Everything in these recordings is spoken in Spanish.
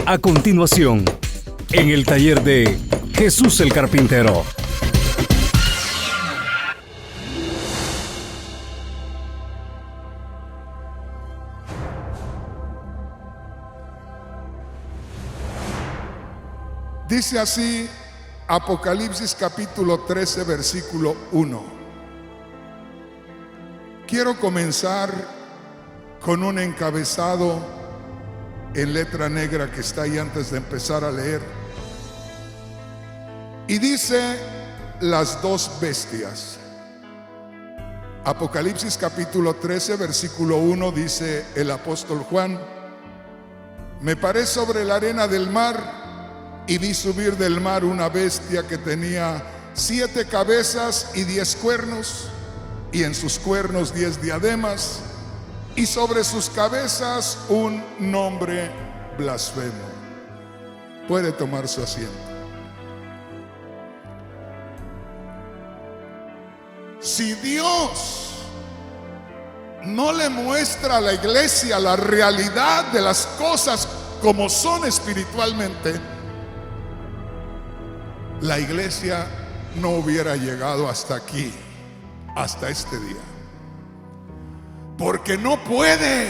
A continuación, en el taller de Jesús el Carpintero. Dice así Apocalipsis capítulo 13, versículo 1. Quiero comenzar con un encabezado en letra negra que está ahí antes de empezar a leer. Y dice: las dos bestias. Apocalipsis capítulo 13, versículo 1, dice el apóstol Juan: me paré sobre la arena del mar y vi subir del mar una bestia que tenía 7 cabezas y 10 cuernos, y en sus cuernos 10 diademas, y sobre sus cabezas un nombre blasfemo. Puede tomar su asiento. Si Dios no le muestra a la iglesia la realidad de las cosas como son espiritualmente, la iglesia no hubiera llegado hasta aquí, hasta este día. Porque no puede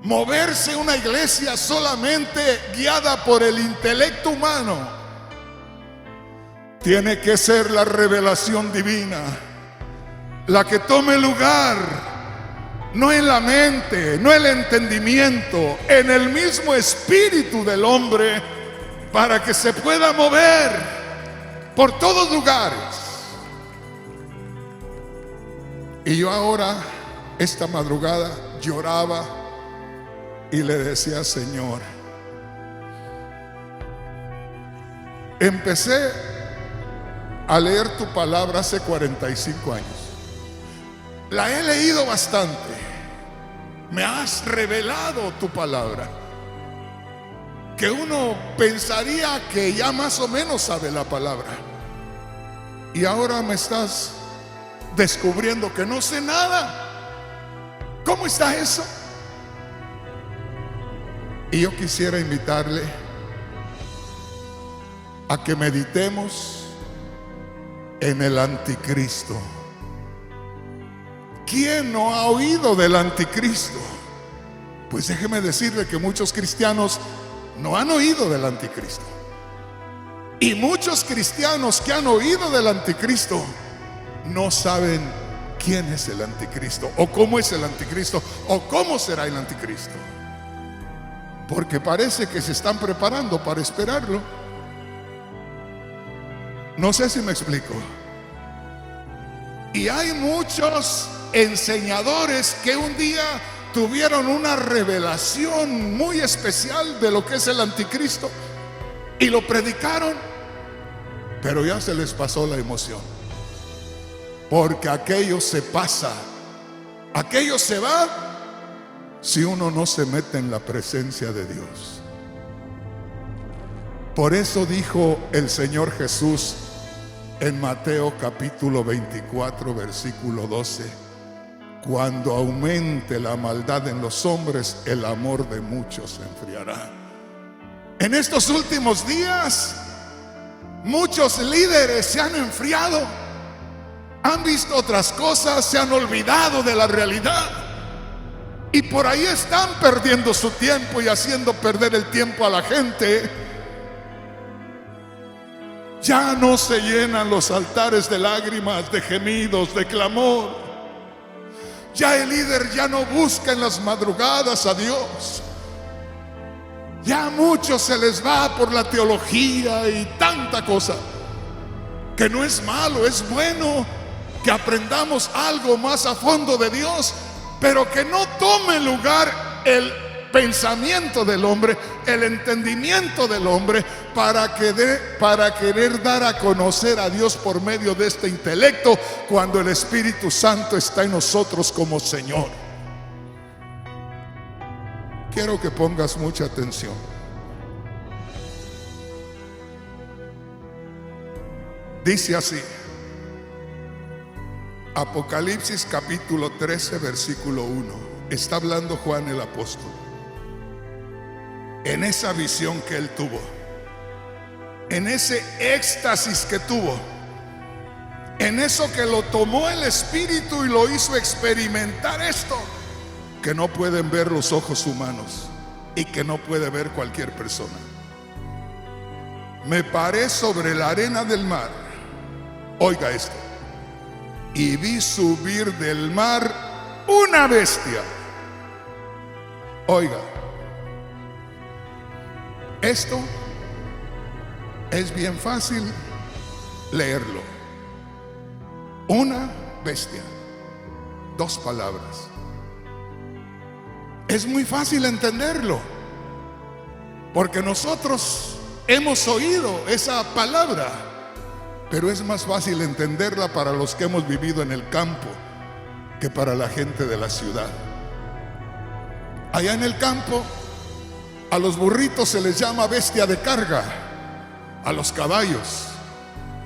moverse una iglesia solamente guiada por el intelecto humano. Tiene que ser la revelación divina la que tome lugar, no en la mente, no el entendimiento, en el mismo espíritu del hombre, para que se pueda mover por todos lugares. Y yo ahora, esta madrugada, lloraba y le decía: Señor, empecé a leer tu palabra hace 45 años. La he leído bastante. Me has revelado tu palabra, que uno pensaría que ya más o menos sabe la palabra. Y ahora me estás descubriendo que no sé nada. ¿Cómo está eso? Y yo quisiera invitarle a que meditemos en el anticristo. ¿Quién no ha oído del anticristo? Pues déjeme decirle que muchos cristianos no han oído del anticristo. Y muchos cristianos que han oído del anticristo no saben quién es el anticristo, o cómo es el anticristo, o cómo será el anticristo. Porque parece que se están preparando para esperarlo. No sé si me explico. Y hay muchos enseñadores que un día tuvieron una revelación muy especial de lo que es el anticristo y lo predicaron, pero ya se les pasó la emoción, porque aquello se pasa, aquello se va si uno no se mete en la presencia de Dios. Por eso dijo el Señor Jesús en Mateo capítulo 24, versículo 12: cuando aumente la maldad en los hombres, el amor de muchos se enfriará. En estos últimos días, muchos líderes se han enfriado, han visto otras cosas, se han olvidado de la realidad, y por ahí están perdiendo su tiempo y haciendo perder el tiempo a la gente. Ya no se llenan los altares de lágrimas, de gemidos, de clamor. Ya el líder ya no busca en las madrugadas a Dios. Ya a muchos se les va por la teología y tanta cosa, que no es malo, es bueno que aprendamos algo más a fondo de Dios, pero que no tome lugar el pensamiento del hombre, el entendimiento del hombre, para querer dar a conocer a Dios por medio de este intelecto, cuando el Espíritu Santo está en nosotros como Señor. Quiero que pongas mucha atención. Dice así, Apocalipsis capítulo 13, versículo 1. está hablando Juan el apóstol. En esa visión que él tuvo, en ese éxtasis que tuvo, en eso que lo tomó el Espíritu y lo hizo experimentar esto que no pueden ver los ojos humanos y que no puede ver cualquier persona. Me paré sobre la arena del mar, oiga esto, y vi subir del mar una bestia. Oiga, esto es bien fácil leerlo. Una bestia, dos palabras. Es muy fácil entenderlo, porque nosotros hemos oído esa palabra, pero es más fácil entenderla para los que hemos vivido en el campo que para la gente de la ciudad. Allá en el campo, a los burritos se les llama bestia de carga, a los caballos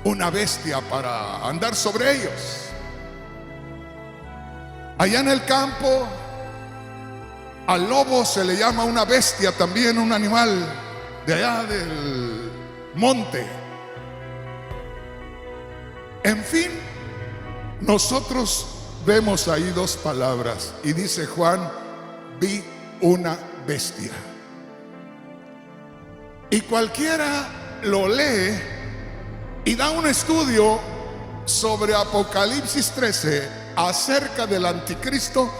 una bestia para andar sobre ellos. Allá en el campo, al lobo se le llama una bestia también, un animal de allá del monte. En fin, nosotros vemos ahí dos palabras y dice Juan, vi una bestia. Y cualquiera lo lee y da un estudio sobre Apocalipsis 13 acerca del anticristo,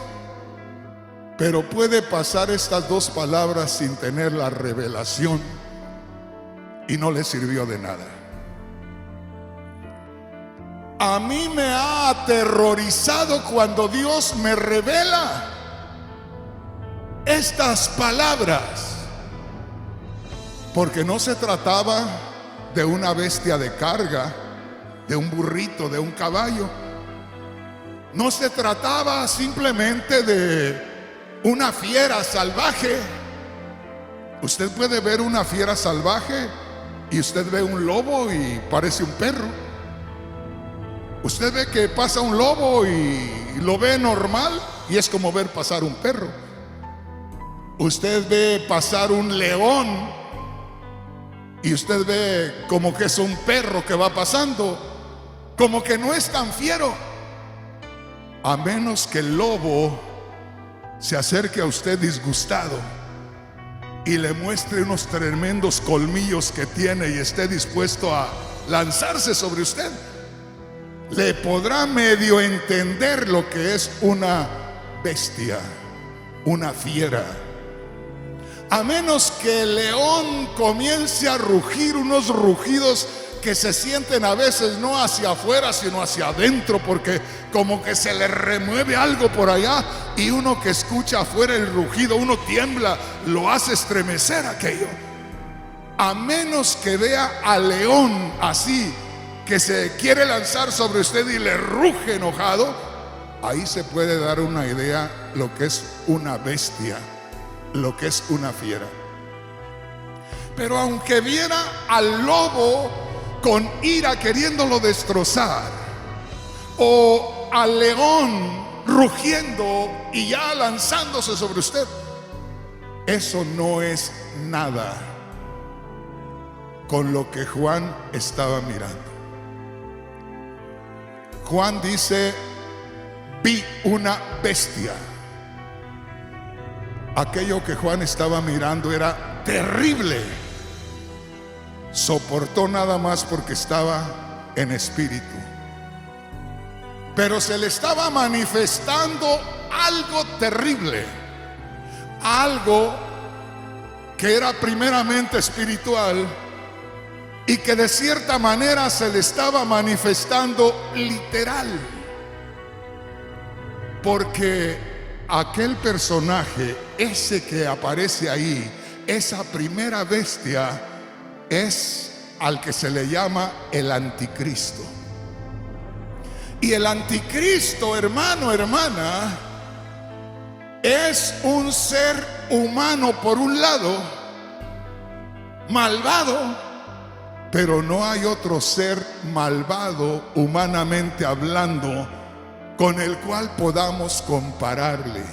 pero puede pasar estas dos palabras sin tener la revelación y no le sirvió de nada. A mí me ha aterrorizado cuando Dios me revela estas palabras, porque no se trataba de una bestia de carga, de un burrito, de un caballo. No se trataba simplemente de una fiera salvaje. Usted puede ver una fiera salvaje y usted ve un lobo y parece un perro. Usted ve que pasa un lobo y lo ve normal y es como ver pasar un perro. Usted ve pasar un león y usted ve como que es un perro que va pasando, como que no es tan fiero, a menos que el lobo se acerque a usted disgustado y le muestre unos tremendos colmillos que tiene y esté dispuesto a lanzarse sobre usted. Le podrá medio entender lo que es una bestia, una fiera. A menos que el león comience a rugir unos rugidos que se sienten a veces no hacia afuera sino hacia adentro, porque como que se le remueve algo por allá y uno que escucha afuera el rugido, uno tiembla, lo hace estremecer aquello. A menos que vea al león así, que se quiere lanzar sobre usted y le ruge enojado, ahí se puede dar una idea lo que es una bestia, lo que es una fiera. Pero aunque viera al lobo con ira queriéndolo destrozar, o al león rugiendo y ya lanzándose sobre usted, eso no es nada con lo que Juan estaba mirando. Juan dice, vi una bestia. Aquello que Juan estaba mirando era terrible. Soportó nada más porque estaba en espíritu. Pero se le estaba manifestando algo terrible, algo que era primeramente espiritual y que de cierta manera se le estaba manifestando literal, porque aquel personaje, ese que aparece ahí, esa primera bestia, es al que se le llama el anticristo. Y el anticristo, hermano, hermana, es un ser humano por un lado, malvado, pero no hay otro ser malvado, humanamente hablando, con el cual podamos compararle.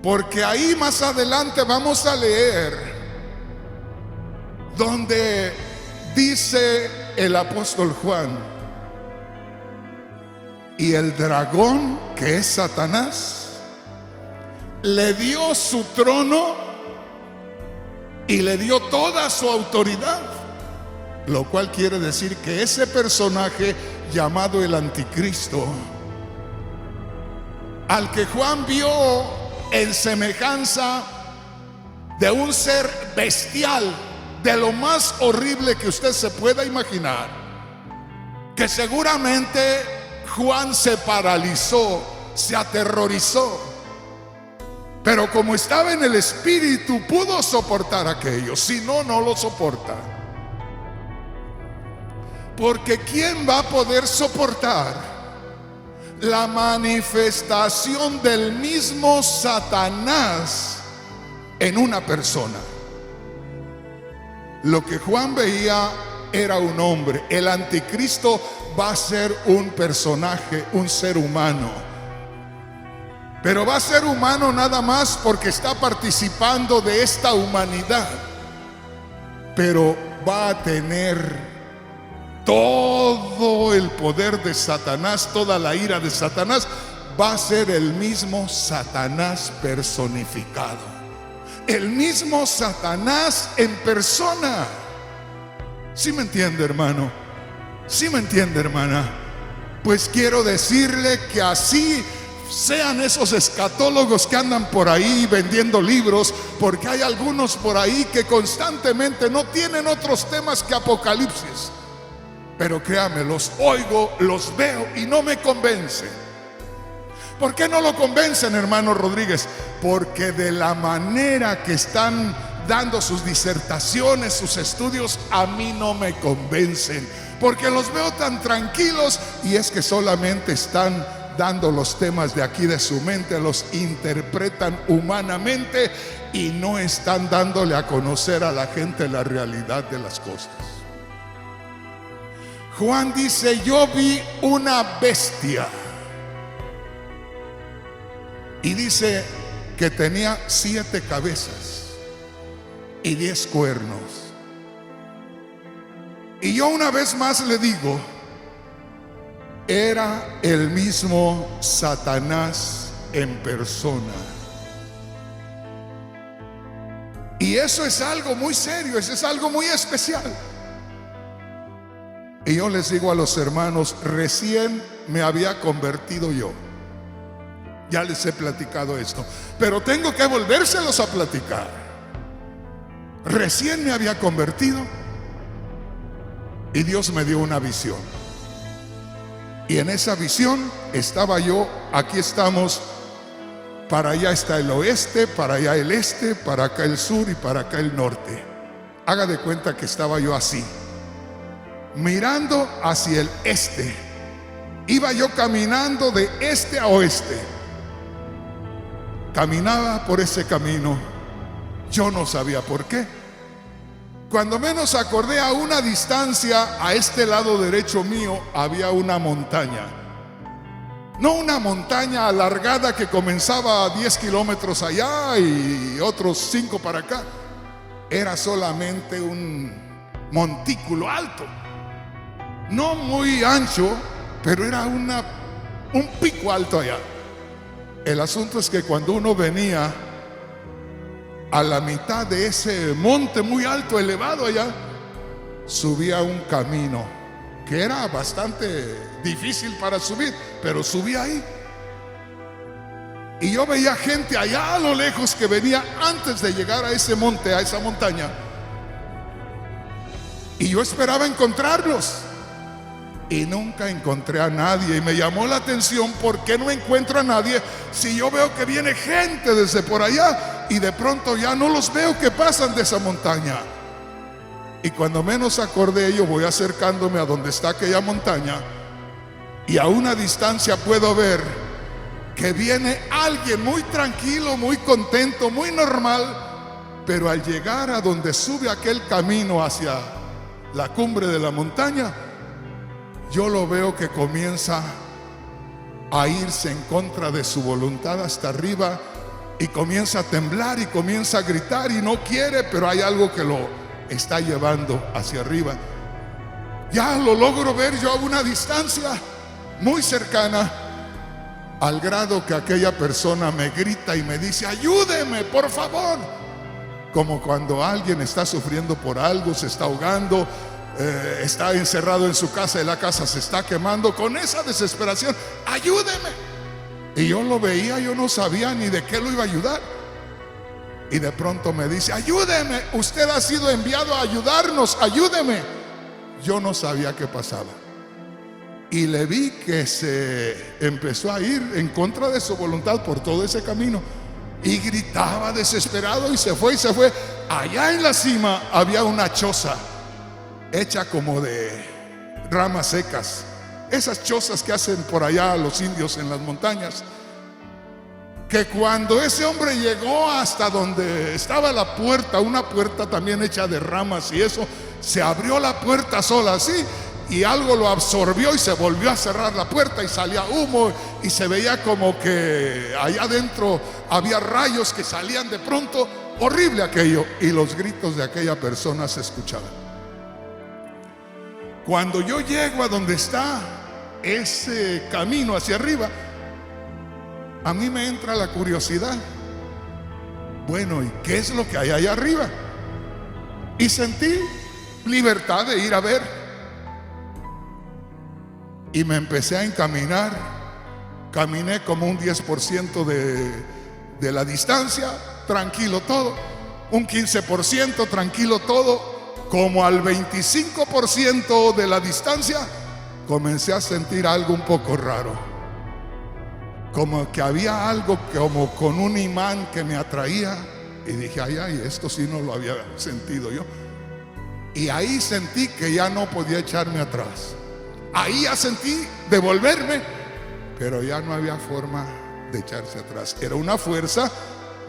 Porque ahí más adelante vamos a leer donde dice el apóstol Juan: y el dragón, que es Satanás, le dio su trono y le dio toda su autoridad, lo cual quiere decir que ese personaje llamado el anticristo, al que Juan vio en semejanza de un ser bestial, de lo más horrible que usted se pueda imaginar, que seguramente Juan se paralizó, se aterrorizó, pero como estaba en el espíritu pudo soportar aquello. Si no, no lo soporta. Porque ¿quién va a poder soportar la manifestación del mismo Satanás en una persona? Lo que Juan veía era un hombre. El anticristo va a ser un personaje, un ser humano. Pero va a ser humano nada más porque está participando de esta humanidad. Pero va a tener todo el poder de Satanás, toda la ira de Satanás. Va a ser el mismo Satanás personificado, el mismo Satanás en persona. ¿Sí me entiende, hermano? ¿Sí me entiende, hermana? Pues quiero decirle que así sean esos escatólogos que andan por ahí vendiendo libros, porque hay algunos por ahí que constantemente no tienen otros temas que Apocalipsis. Pero créame, los oigo, los veo y no me convencen. ¿Por qué no lo convencen, hermano Rodríguez? Porque de la manera que están dando sus disertaciones, sus estudios, a mí no me convencen. Porque los veo tan tranquilos, y es que solamente están dando los temas de aquí de su mente, los interpretan humanamente y no están dándole a conocer a la gente la realidad de las cosas. Juan dice: yo vi una bestia. Y dice que tenía 7 cabezas y 10 cuernos. Y yo una vez más le digo, era el mismo Satanás en persona. Y eso es algo muy serio, eso es algo muy especial. Y yo les digo a los hermanos, recién me había convertido yo. Ya les he platicado esto, pero tengo que volvérselos a platicar. Recién me había convertido y Dios me dio una visión. Y en esa visión estaba yo, aquí estamos, para allá está el oeste, para allá el este, para acá el sur y para acá el norte. Haga de cuenta que estaba yo así, mirando hacia el este. Iba yo caminando de este a oeste. Caminaba por ese camino, yo no sabía por qué. Cuando menos acordé, a una distancia, a este lado derecho mío, había una montaña. No una montaña alargada que comenzaba a 10 kilómetros allá y otros 5 para acá. Era solamente un montículo alto, no muy ancho, pero era un pico alto allá. El asunto es que cuando uno venía a la mitad de ese monte muy alto, elevado allá, subía un camino que era bastante difícil para subir, pero subía ahí. Y yo veía gente allá a lo lejos que venía antes de llegar a ese monte, a esa montaña. Y yo esperaba encontrarlos. Y nunca encontré a nadie. Y me llamó la atención, ¿por qué no encuentro a nadie si yo veo que viene gente desde por allá y de pronto ya no los veo que pasan de esa montaña? Y cuando menos acordé, yo voy acercándome a donde está aquella montaña y a una distancia puedo ver que viene alguien muy tranquilo, muy contento, muy normal. Pero al llegar a donde sube aquel camino hacia la cumbre de la montaña, yo lo veo que comienza a irse en contra de su voluntad hasta arriba y comienza a temblar y comienza a gritar y no quiere, pero hay algo que lo está llevando hacia arriba. Ya lo logro ver yo a una distancia muy cercana, al grado que aquella persona me grita y me dice: ayúdeme, por favor. Como cuando alguien está sufriendo por algo, se está ahogando, está encerrado en su casa y la casa se está quemando, con esa desesperación: ayúdeme. Y yo lo veía, yo no sabía ni de qué lo iba a ayudar. Y de pronto me dice: ayúdeme, usted ha sido enviado a ayudarnos, ayúdeme. Yo no sabía qué pasaba. Y le vi que se empezó a ir en contra de su voluntad por todo ese camino. Y gritaba desesperado y se fue y se fue. Allá en la cima había una choza hecha como de ramas secas. Esas chozas que hacen por allá los indios en las montañas. Que cuando ese hombre llegó hasta donde estaba la puerta, una puerta también hecha de ramas y eso, se abrió la puerta sola así, y algo lo absorbió y se volvió a cerrar la puerta y salía humo y se veía como que allá adentro había rayos que salían de pronto. Horrible aquello, y los gritos de aquella persona se escuchaban. Cuando yo llego a donde está ese camino hacia arriba, a mí me entra la curiosidad. Bueno, ¿y qué es lo que hay allá arriba? Y sentí libertad de ir a ver. Y me empecé a encaminar. Caminé como un 10% de la distancia, tranquilo todo. Un 15% tranquilo todo. Como al 25% de la distancia, comencé a sentir algo un poco raro. Como que había algo como con un imán que me atraía. Y dije: ay, esto sí no lo había sentido yo. Y ahí sentí que ya no podía echarme atrás. Ahí ya sentí devolverme, pero ya no había forma de echarse atrás. Era una fuerza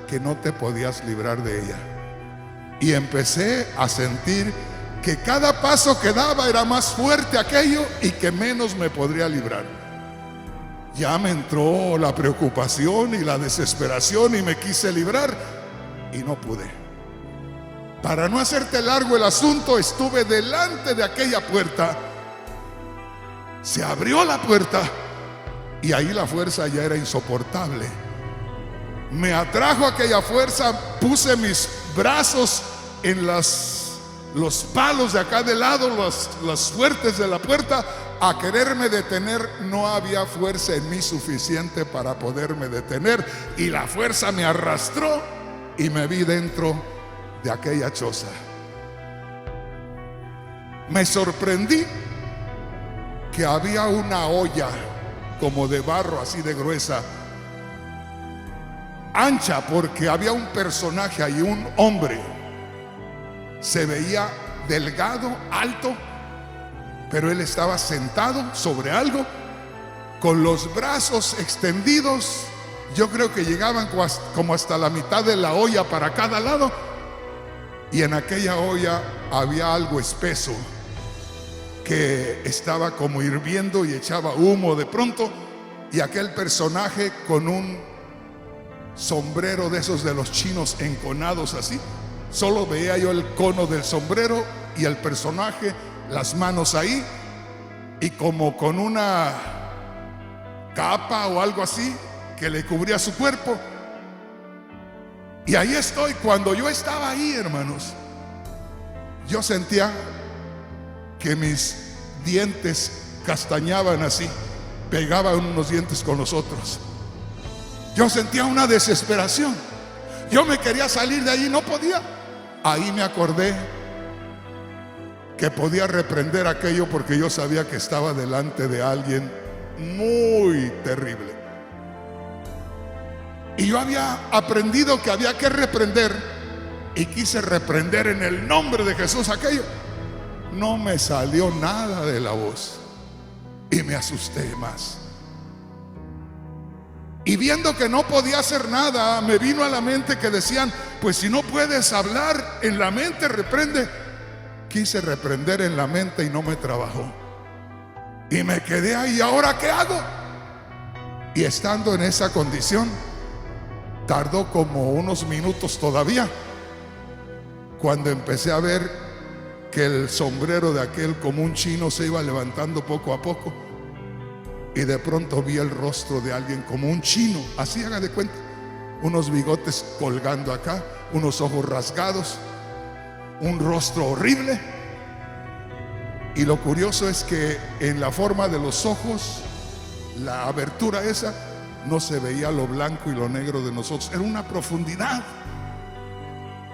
que no te podías librar de ella. Y empecé a sentir que cada paso que daba era más fuerte aquello y que menos me podría librar. Ya me entró la preocupación y la desesperación y me quise librar y no pude. Para no hacerte largo el asunto, estuve delante de aquella puerta. Se abrió la puerta y ahí la fuerza ya era insoportable. Me atrajo aquella fuerza, puse mis brazos en los palos de acá de lado, los fuertes de la puerta, a quererme detener. No había fuerza en mí suficiente para poderme detener, y la fuerza me arrastró y me vi dentro de aquella choza. Me sorprendí que había una olla como de barro, así de gruesa, ancha, porque había un personaje ahí, un hombre. Se veía delgado, alto, pero él estaba sentado sobre algo, con los brazos extendidos. Yo creo que llegaban como hasta la mitad de la olla para cada lado. Y en aquella olla había algo espeso que estaba como hirviendo y echaba humo de pronto. Y aquel personaje con un sombrero de esos de los chinos enconados así. Solo veía yo el cono del sombrero y el personaje, las manos ahí, y como con una capa o algo así que le cubría su cuerpo. Y ahí estoy. Cuando yo estaba ahí, hermanos, yo sentía que mis dientes castañaban así, pegaban unos dientes con los otros. Yo sentía una desesperación. Yo me quería salir de ahí, no podía. Ahí me acordé que podía reprender aquello, porque yo sabía que estaba delante de alguien muy terrible. Y yo había aprendido que había que reprender, y quise reprender en el nombre de Jesús aquello. No me salió nada de la voz y me asusté más. Y viendo que no podía hacer nada, me vino a la mente que decían: pues si no puedes hablar en la mente, reprende. Quise reprender en la mente y no me trabajó. Y me quedé ahí. ¿Ahora qué hago? Y estando en esa condición, Tardó como unos minutos todavía, cuando empecé a ver que el sombrero de aquel como un chino se iba levantando poco a poco, y de pronto vi el rostro de alguien como un chino, así haga de cuenta, unos bigotes colgando acá, unos ojos rasgados, un rostro horrible. Y lo curioso es que en la forma de los ojos, la abertura esa, no se veía lo blanco y lo negro de nosotros, era una profundidad.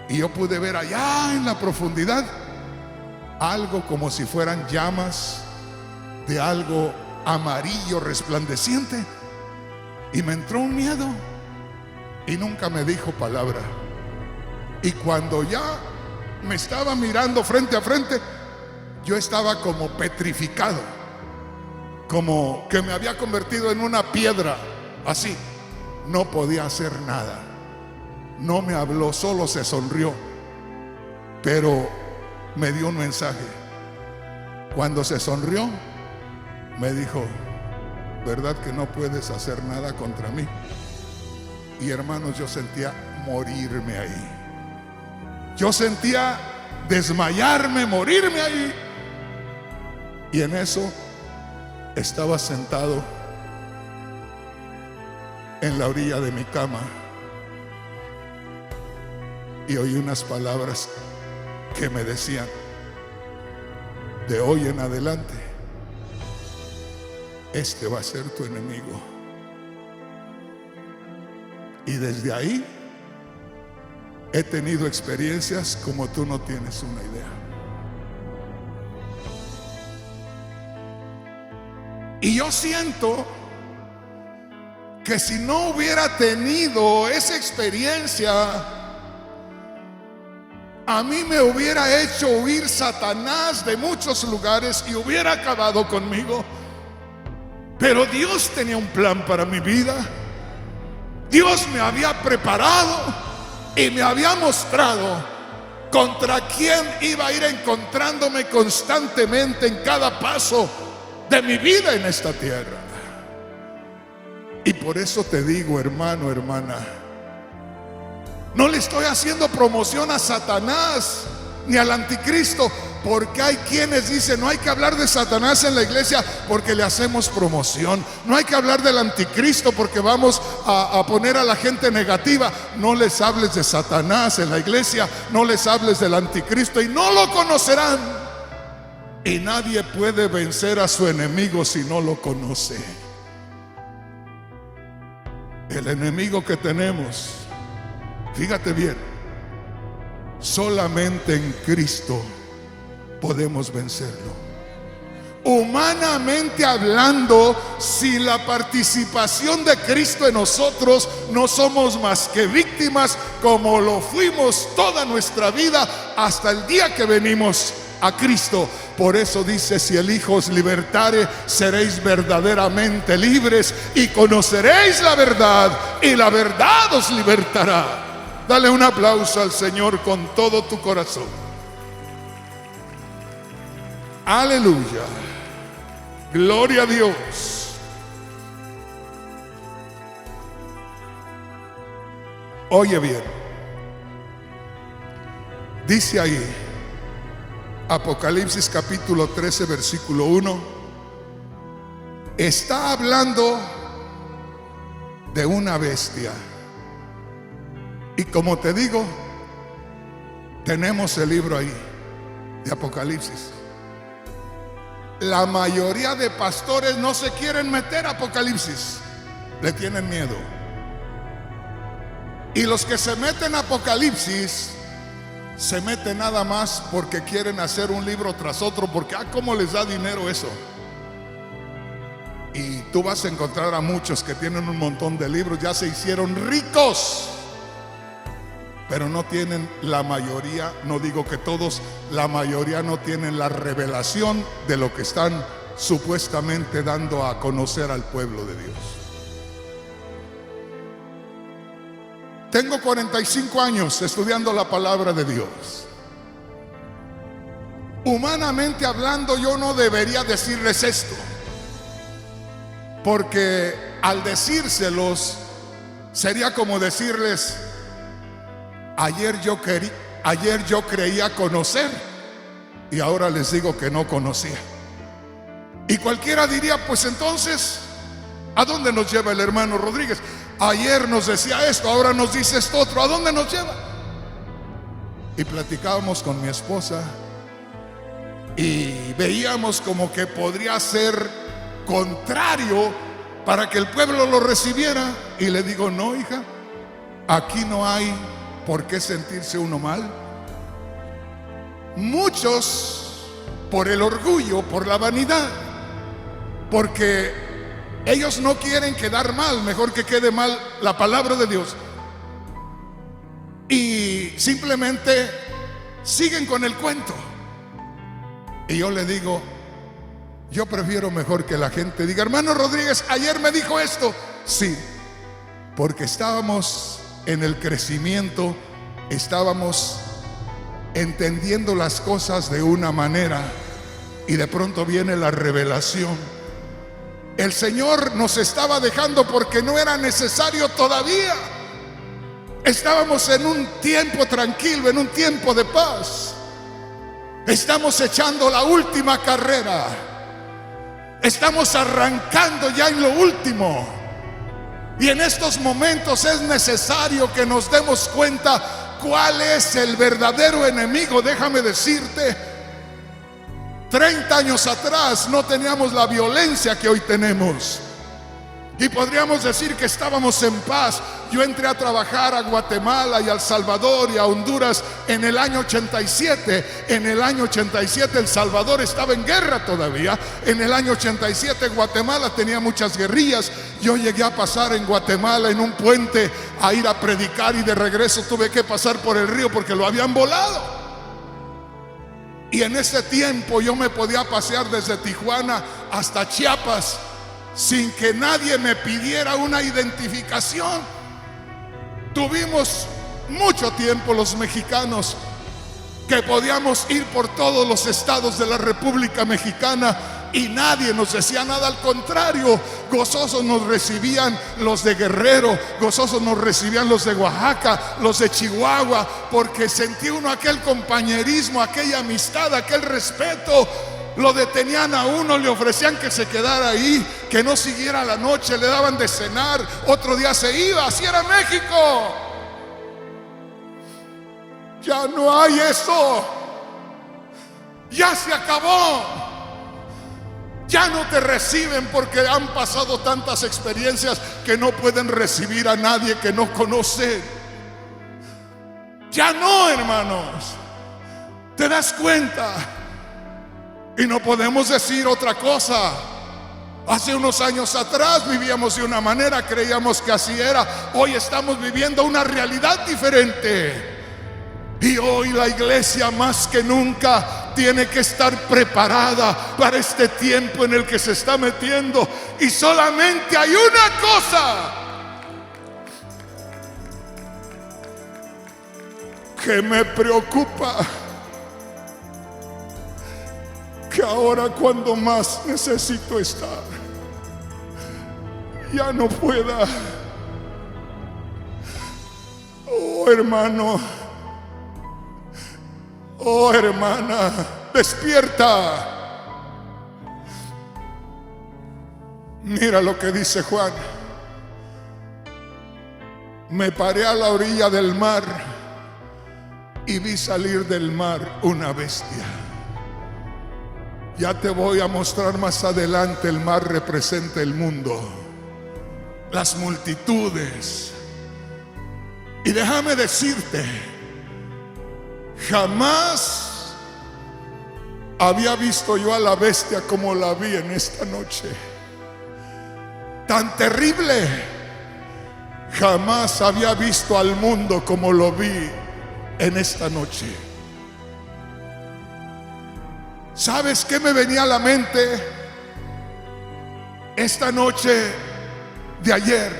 Y yo pude ver allá en la profundidad algo como si fueran llamas de algo amarillo resplandeciente, y me entró un miedo y nunca me dijo palabra. Y cuando ya me estaba mirando frente a frente, yo estaba como petrificado, como que me había convertido en una piedra, así. No podía hacer nada. No me habló, solo se sonrió, pero me dio un mensaje. Cuando se sonrió, me dijo: ¿verdad que no puedes hacer nada contra mí? Y hermanos, yo sentía morirme ahí. Yo sentía desmayarme, morirme ahí. Y en eso estaba sentado en la orilla de mi cama y oí unas palabras que me decían: de hoy en adelante, este va a ser tu enemigo. Y desde ahí he tenido experiencias como tú no tienes una idea. Y yo siento que si no hubiera tenido esa experiencia, a mí me hubiera hecho huir Satanás de muchos lugares y hubiera acabado conmigo. Pero Dios tenía un plan para mi vida. Dios me había preparado y me había mostrado contra quién iba a ir encontrándome constantemente en cada paso de mi vida en esta tierra. Y por eso te digo, hermano, hermana, no le estoy haciendo promoción a Satanás ni al anticristo, porque hay quienes dicen: no hay que hablar de Satanás en la iglesia porque le hacemos promoción. No hay que hablar del anticristo porque vamos a poner a la gente negativa. No les hables de Satanás en la iglesia, no les hables del anticristo, y no lo conocerán. Y nadie puede vencer a su enemigo si no lo conoce. El enemigo que tenemos, fíjate bien, solamente en Cristo podemos vencerlo. Humanamente hablando, sin la participación de Cristo en nosotros, no somos más que víctimas, como lo fuimos toda nuestra vida hasta el día que venimos a Cristo. Por eso dice: si el Hijo os libertare, seréis verdaderamente libres, y conoceréis la verdad, y la verdad os libertará. Dale un aplauso al Señor con todo tu corazón. Aleluya. Gloria a Dios. Oye bien, dice ahí, Apocalipsis capítulo 13 versículo 1, está hablando de una bestia. Y como te digo, tenemos el libro ahí de Apocalipsis. La mayoría de pastores no se quieren meter a Apocalipsis, le tienen miedo. Y los que se meten a Apocalipsis se meten nada más porque quieren hacer un libro tras otro, porque cómo les da dinero eso. Y tú vas a encontrar a muchos que tienen un montón de libros, ya se hicieron ricos, pero no tienen, la mayoría, no digo que todos, la mayoría no tienen la revelación de lo que están supuestamente dando a conocer al pueblo de Dios. Tengo 45 años estudiando la palabra de Dios. Humanamente hablando, yo no debería decirles esto, porque al decírselos Sería como decirles: ayer yo creía conocer y ahora les digo que no conocía. Y cualquiera diría: pues entonces, ¿a dónde nos lleva el hermano Rodríguez? Ayer nos decía esto, ahora nos dice esto otro. ¿A dónde nos lleva? Y platicábamos con mi esposa y veíamos como que podría ser contrario para que el pueblo lo recibiera. Y le digo: no, hija, aquí no hay por qué sentirse uno mal. Muchos, por el orgullo, por la vanidad, porque ellos no quieren quedar mal, mejor que quede mal la palabra de Dios, y simplemente siguen con el cuento. Y yo le digo: yo prefiero mejor que la gente diga: hermano Rodríguez, ayer me dijo esto. Sí, porque estábamos en el crecimiento, estábamos entendiendo las cosas de una manera, y de pronto viene la revelación. El Señor nos estaba dejando porque no era necesario todavía. Estábamos en un tiempo tranquilo, en un tiempo de paz. Estamos echando la última carrera. Estamos arrancando ya en lo último. Y en estos momentos es necesario que nos demos cuenta cuál es el verdadero enemigo. Déjame decirte, 30 años atrás no teníamos la violencia que hoy tenemos, y podríamos decir que estábamos en paz. Yo entré a trabajar a Guatemala y a El Salvador y a Honduras en el año 87. En el año 87 El Salvador estaba en guerra todavía. En el año 87 Guatemala tenía muchas guerrillas. Yo llegué a pasar en Guatemala en un puente a ir a predicar, y de regreso tuve que pasar por el río porque lo habían volado. Y en ese tiempo yo me podía pasear desde Tijuana hasta Chiapas sin que nadie me pidiera una identificación. Tuvimos mucho tiempo los mexicanos que podíamos ir por todos los estados de la República Mexicana y nadie nos decía nada. Al contrario, gozosos nos recibían los de Guerrero, gozosos nos recibían los de Oaxaca, los de Chihuahua, porque sentía uno aquel compañerismo, aquella amistad, aquel respeto. Lo detenían a uno, le ofrecían que se quedara ahí, que no siguiera la noche, le daban de cenar, otro día se iba. Así era México. Ya no hay eso. Ya se acabó. Ya no te reciben porque han pasado tantas experiencias que no pueden recibir a nadie que no conocen. Ya no, hermanos. ¿Te das cuenta? Y no podemos decir otra cosa. Hace unos años atrás vivíamos de una manera, creíamos que así era. Hoy estamos viviendo una realidad diferente. Y hoy la iglesia más que nunca tiene que estar preparada para este tiempo en el que se está metiendo. Y solamente hay una cosa que me preocupa: que ahora, cuando más necesito estar, ya no pueda. Oh, hermano, oh, hermana, despierta. Mira lo que dice Juan: me paré a la orilla del mar y vi salir del mar una bestia. Ya te voy a mostrar más adelante. El mar representa el mundo, las multitudes. Y déjame decirte, jamás había visto yo a la bestia como la vi en esta noche. Tan terrible. Jamás había visto al mundo como lo vi en esta noche. ¿Sabes qué me venía a la mente esta noche de ayer?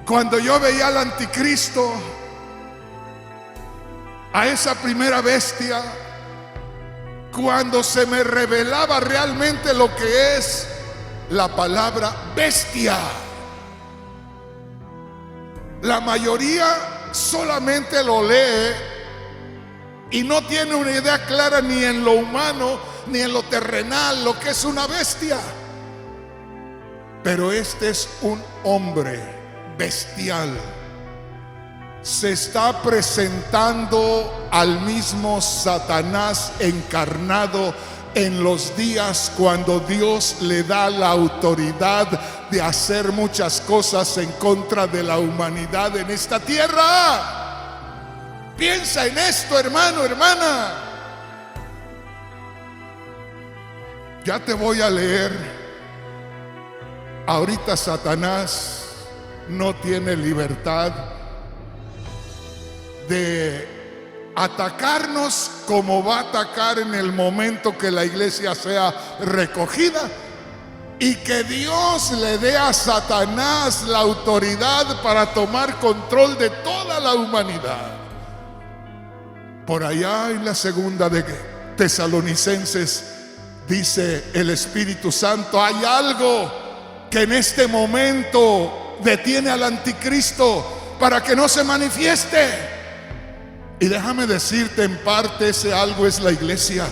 Cuando yo veía al anticristo, a esa primera bestia, cuando se me revelaba realmente lo que es la palabra bestia. La mayoría solamente lo lee y no tiene una idea clara ni en lo humano ni en lo terrenal, lo que es una bestia. Pero este es un hombre bestial. Se está presentando al mismo Satanás encarnado en los días cuando Dios le da la autoridad de hacer muchas cosas en contra de la humanidad en esta tierra. Piensa en esto, hermano, hermana. Ya te voy a leer. Ahorita Satanás no tiene libertad de atacarnos como va a atacar en el momento que la iglesia sea recogida, y que Dios le dé a Satanás la autoridad para tomar control de toda la humanidad. Por allá en la segunda de Tesalonicenses dice el Espíritu Santo: hay algo que en este momento detiene al anticristo para que no se manifieste. Y déjame decirte, en parte ese algo es la iglesia.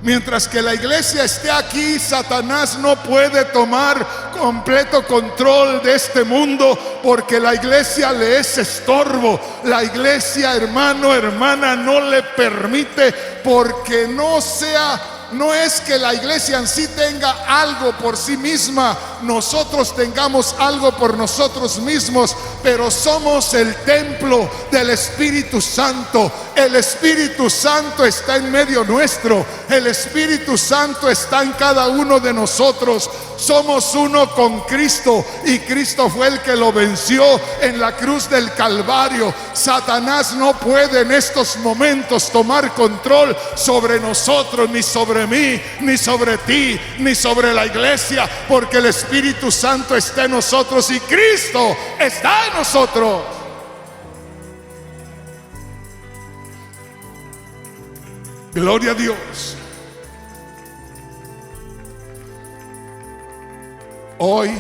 Mientras que la iglesia esté aquí, Satanás no puede tomar completo control de este mundo, porque la iglesia le es estorbo. La iglesia, hermano, hermana, no le permite, porque no es que la iglesia en sí tenga algo por sí misma, nosotros tengamos algo por nosotros mismos, pero somos el templo del Espíritu Santo. El Espíritu Santo está en medio nuestro, el Espíritu Santo está en cada uno de nosotros. Somos uno con Cristo, y Cristo fue el que lo venció en la cruz del Calvario. Satanás no puede en estos momentos tomar control sobre nosotros, ni sobre mí, ni sobre ti, ni sobre la iglesia, porque el Espíritu Santo está en nosotros y Cristo está en nosotros. Gloria a Dios. Hoy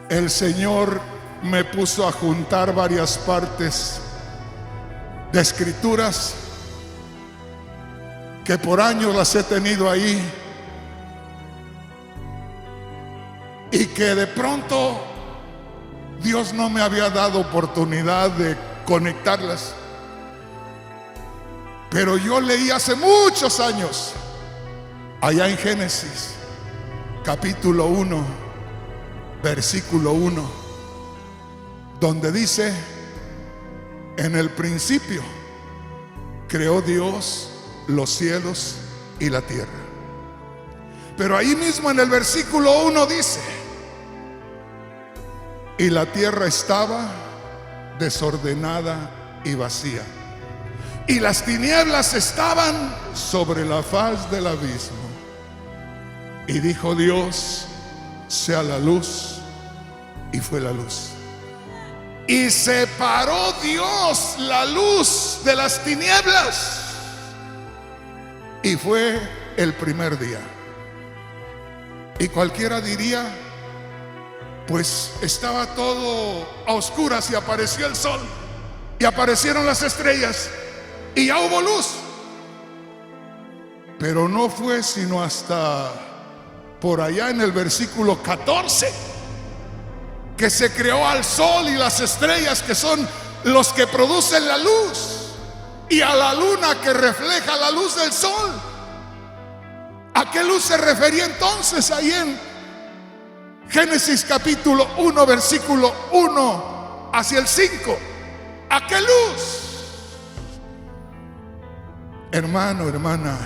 el Señor me puso a juntar varias partes de escrituras que por años las he tenido ahí, y que de pronto Dios no me había dado oportunidad de conectarlas. Pero yo leí hace muchos años, allá en Génesis, capítulo 1, versículo 1, donde dice: en el principio creó Dios los cielos y la tierra. Pero ahí mismo en el versículo 1 dice: y la tierra estaba desordenada y vacía, y las tinieblas estaban sobre la faz del abismo. Y dijo Dios: sea la luz, y fue la luz. Y separó Dios la luz de las tinieblas, y fue el primer día. Y cualquiera diría: pues estaba todo a oscuras y apareció el sol y aparecieron las estrellas y ya hubo luz. Pero no fue sino hasta por allá en el versículo 14 que se creó al sol y las estrellas, que son los que producen la luz, y a la luna que refleja la luz del sol. ¿A qué luz se refería entonces ahí en Génesis capítulo 1, versículo 1 hacia el 5? ¿A qué luz? Hermano, hermana,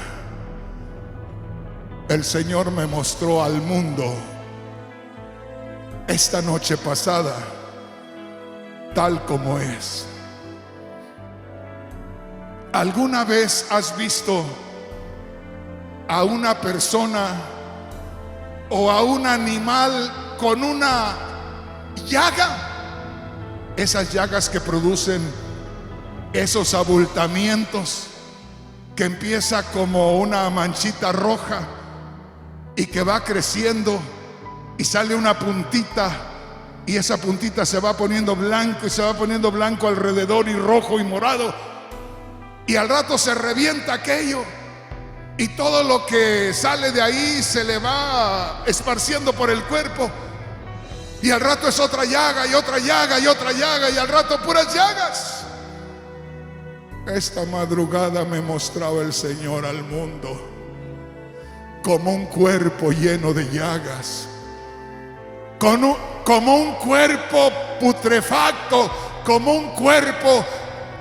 el Señor me mostró al mundo esta noche pasada tal como es. ¿Alguna vez has visto a una persona o a un animal con una llaga? Esas llagas que producen esos abultamientos, que empieza como una manchita roja y que va creciendo y sale una puntita Y esa puntita se va poniendo blanco y se va poniendo blanco alrededor y rojo y morado. Y al rato se revienta aquello. Y todo lo que sale de ahí se le va esparciendo por el cuerpo. Y al rato es otra llaga y otra llaga y otra llaga. Y al rato puras llagas. Esta madrugada me mostraba el Señor al mundo como un cuerpo lleno de llagas. Como un cuerpo putrefacto, como un cuerpo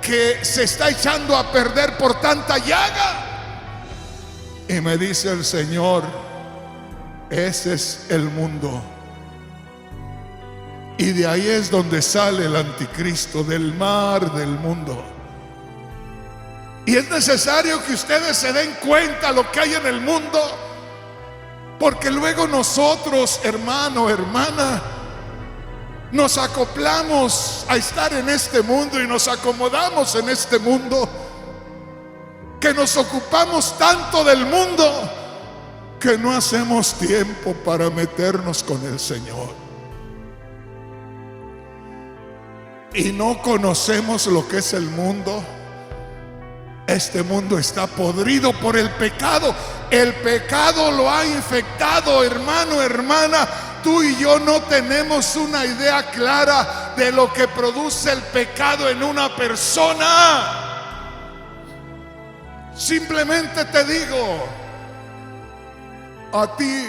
que se está echando a perder por tanta llaga. Y me dice el Señor, ese es el mundo. Y de ahí es donde sale el anticristo, del mar del mundo. Y es necesario que ustedes se den cuenta lo que hay en el mundo, porque luego nosotros, hermano, hermana, nos acoplamos a estar en este mundo y nos acomodamos en este mundo, que nos ocupamos tanto del mundo que no hacemos tiempo para meternos con el Señor. Y no conocemos lo que es el mundo. Este mundo está podrido por el pecado. El pecado lo ha infectado, hermano, hermana. Tú y yo no tenemos una idea clara de lo que produce el pecado en una persona. Simplemente te digo, a ti,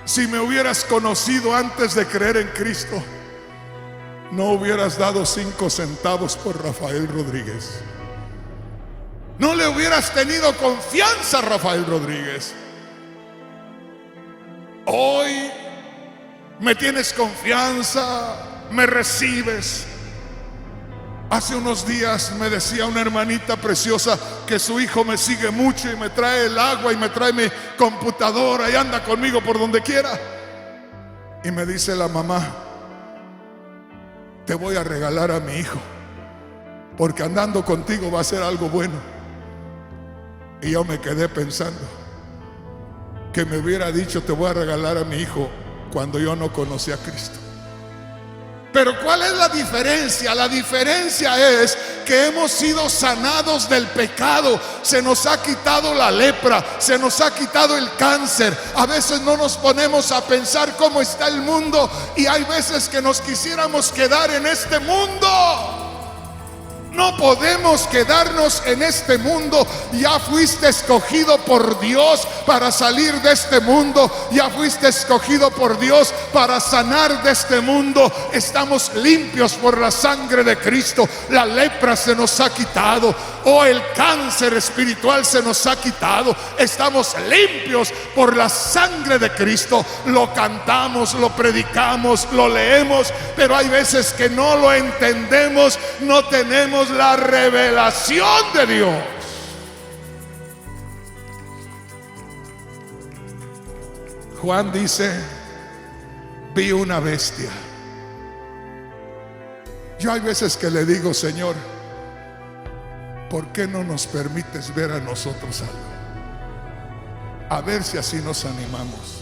si me hubieras conocido antes de creer en Cristo, no hubieras dado 5 centavos por Rafael Rodríguez. No le hubieras tenido confianza a Rafael Rodríguez. Hoy me tienes confianza, me recibes. Hace unos días me decía una hermanita preciosa que su hijo me sigue mucho y me trae el agua y me trae mi computadora y anda conmigo por donde quiera. Y me dice la mamá, te voy a regalar a mi hijo, porque andando contigo va a ser algo bueno. Y yo me quedé pensando, que me hubiera dicho te voy a regalar a mi hijo cuando yo no conocí a Cristo. Pero ¿cuál es la diferencia? La diferencia es que hemos sido sanados del pecado. Se nos ha quitado la lepra, se nos ha quitado el cáncer. A veces no nos ponemos a pensar cómo está el mundo, y hay veces que nos quisiéramos quedar en este mundo. No podemos quedarnos en este mundo. Ya fuiste escogido por Dios para salir de este mundo. Ya fuiste escogido por Dios para sanar de este mundo. Estamos limpios por la sangre de Cristo. La lepra se nos ha quitado. El cáncer espiritual se nos ha quitado. Estamos limpios por la sangre de Cristo. Lo cantamos, lo predicamos, lo leemos, pero hay veces que no lo entendemos. No tenemos la revelación de Dios. Juan dice, vi una bestia. Yo hay veces que le digo, Señor, ¿por qué no nos permites ver a nosotros algo? A ver si así nos animamos.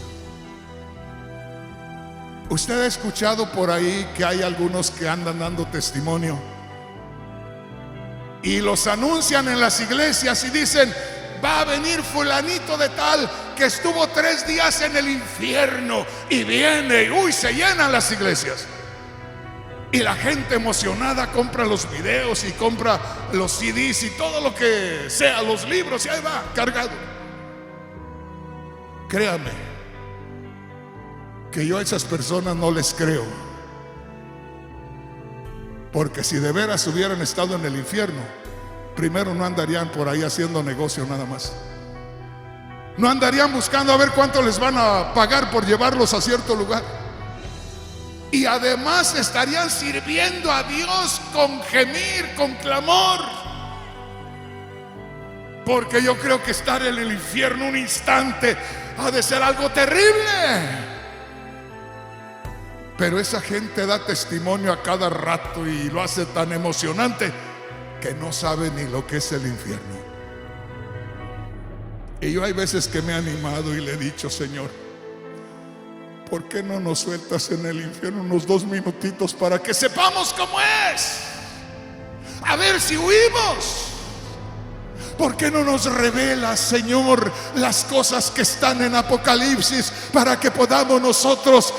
Usted ha escuchado por ahí que hay algunos que andan dando testimonio y los anuncian en las iglesias y dicen, va a venir fulanito de tal que estuvo 3 días en el infierno y viene, y se llenan las iglesias. Y la gente emocionada compra los videos y compra los CDs y todo lo que sea, los libros, y ahí va, cargado. Créame que yo a esas personas no les creo. Porque si de veras hubieran estado en el infierno, primero no andarían por ahí haciendo negocio nada más. No andarían buscando a ver cuánto les van a pagar por llevarlos a cierto lugar. Y además estarían sirviendo a Dios con gemir, con clamor. Porque yo creo que estar en el infierno un instante ha de ser algo terrible. Pero esa gente da testimonio a cada rato y lo hace tan emocionante que no sabe ni lo que es el infierno. Y yo hay veces que me he animado y le he dicho, Señor, ¿por qué no nos sueltas en el infierno unos 2 minutitos para que sepamos cómo es? A ver si huimos. ¿Por qué no nos revelas, Señor, las cosas que están en Apocalipsis para que podamos nosotros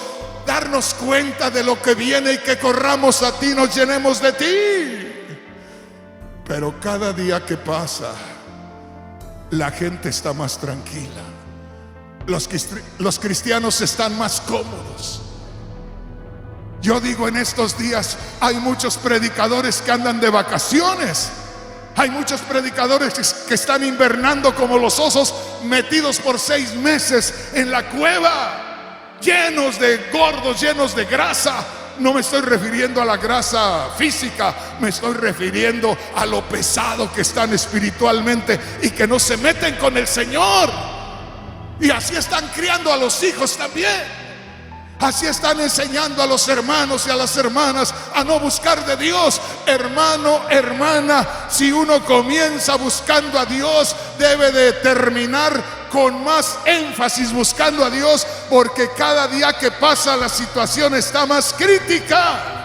darnos cuenta de lo que viene y que corramos a ti, nos llenemos de ti? Pero cada día que pasa, la gente está más tranquila. Los cristianos están más cómodos. Yo digo, en estos días hay muchos predicadores que andan de vacaciones. Hay muchos predicadores que están invernando como los osos, metidos por 6 meses en la cueva, llenos de gordos, llenos de grasa. No me estoy refiriendo a la grasa física, me estoy refiriendo a lo pesado que están espiritualmente y que no se meten con el Señor. Y así están criando a los hijos también. Así están enseñando a los hermanos y a las hermanas a no buscar de Dios. Hermano, hermana, si uno comienza buscando a Dios, debe de terminar con más énfasis buscando a Dios, porque cada día que pasa la situación está más crítica.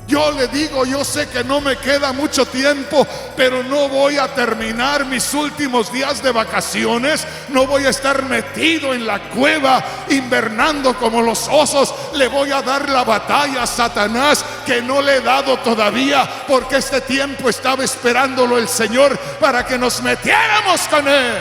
Yo le digo, yo sé que no me queda mucho tiempo, pero no voy a terminar mis últimos días de vacaciones. No voy a estar metido en la cueva invernando como los osos. Le voy a dar la batalla a Satanás, que no le he dado todavía, porque este tiempo estaba esperándolo el Señor para que nos metiéramos con Él.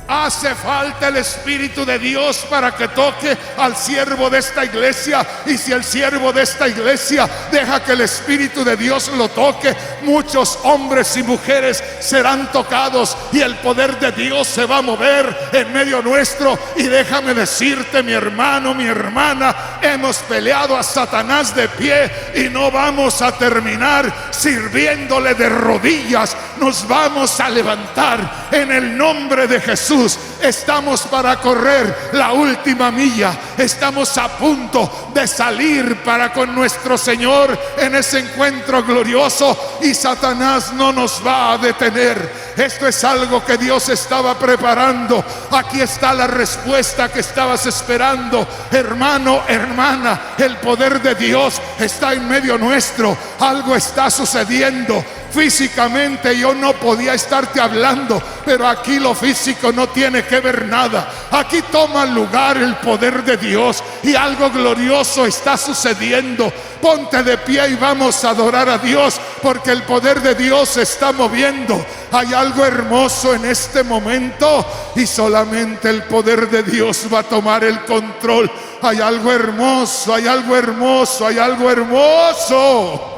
Hace falta el Espíritu de Dios para que toque al siervo de esta iglesia. Y si el siervo de esta iglesia deja que el Espíritu de Dios lo toque, muchos hombres y mujeres serán tocados y el poder de Dios se va a mover en medio nuestro. Y déjame decirte, mi hermano, mi hermana, hemos peleado a Satanás de pie y no vamos a terminar sirviéndole de rodillas. Nos vamos a levantar en el nombre de Jesús. Estamos para correr la última milla. Estamos a punto de salir para con nuestro Señor en ese encuentro glorioso, y Satanás no nos va a detener. Esto es algo que Dios estaba preparando. Aquí está la respuesta que estabas esperando. Hermano, hermana, el poder de Dios está en medio nuestro. Algo está sucediendo. Físicamente yo no podía estarte hablando, pero aquí lo físico no tiene que ver nada. Aquí toma lugar el poder de Dios y algo glorioso está sucediendo. Ponte de pie y vamos a adorar a Dios, porque el poder de Dios se está moviendo. Hay algo hermoso en este momento y solamente el poder de Dios va a tomar el control. Hay algo hermoso, hay algo hermoso, hay algo hermoso.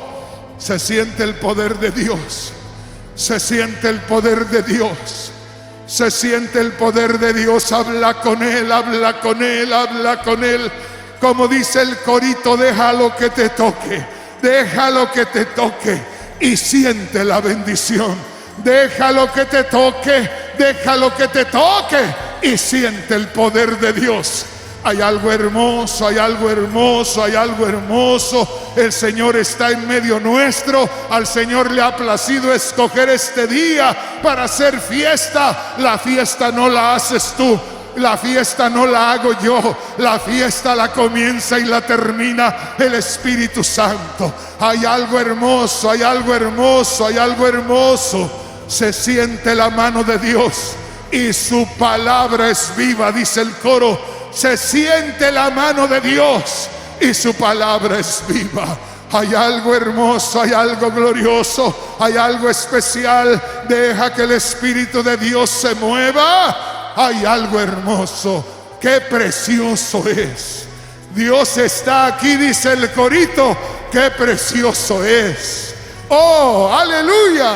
Se siente el poder de Dios. Se siente el poder de Dios. Se siente el poder de Dios. Habla con Él, habla con Él, habla con Él. Como dice el corito, déjalo que te toque. Déjalo que te toque y siente la bendición. Déjalo que te toque. Déjalo que te toque y siente el poder de Dios. Hay algo hermoso, hay algo hermoso, hay algo hermoso. El Señor está en medio nuestro. Al Señor le ha placido escoger este día para hacer fiesta. La fiesta no la haces tú, la fiesta no la hago yo. La fiesta la comienza y la termina el Espíritu Santo. Hay algo hermoso, hay algo hermoso, hay algo hermoso. Se siente la mano de Dios y su palabra es viva, dice el coro. Se siente la mano de Dios y su palabra es viva. Hay algo hermoso, hay algo glorioso, hay algo especial. Deja que el Espíritu de Dios se mueva. Hay algo hermoso. Qué precioso es. Dios está aquí, dice el corito. Qué precioso es. Oh, aleluya.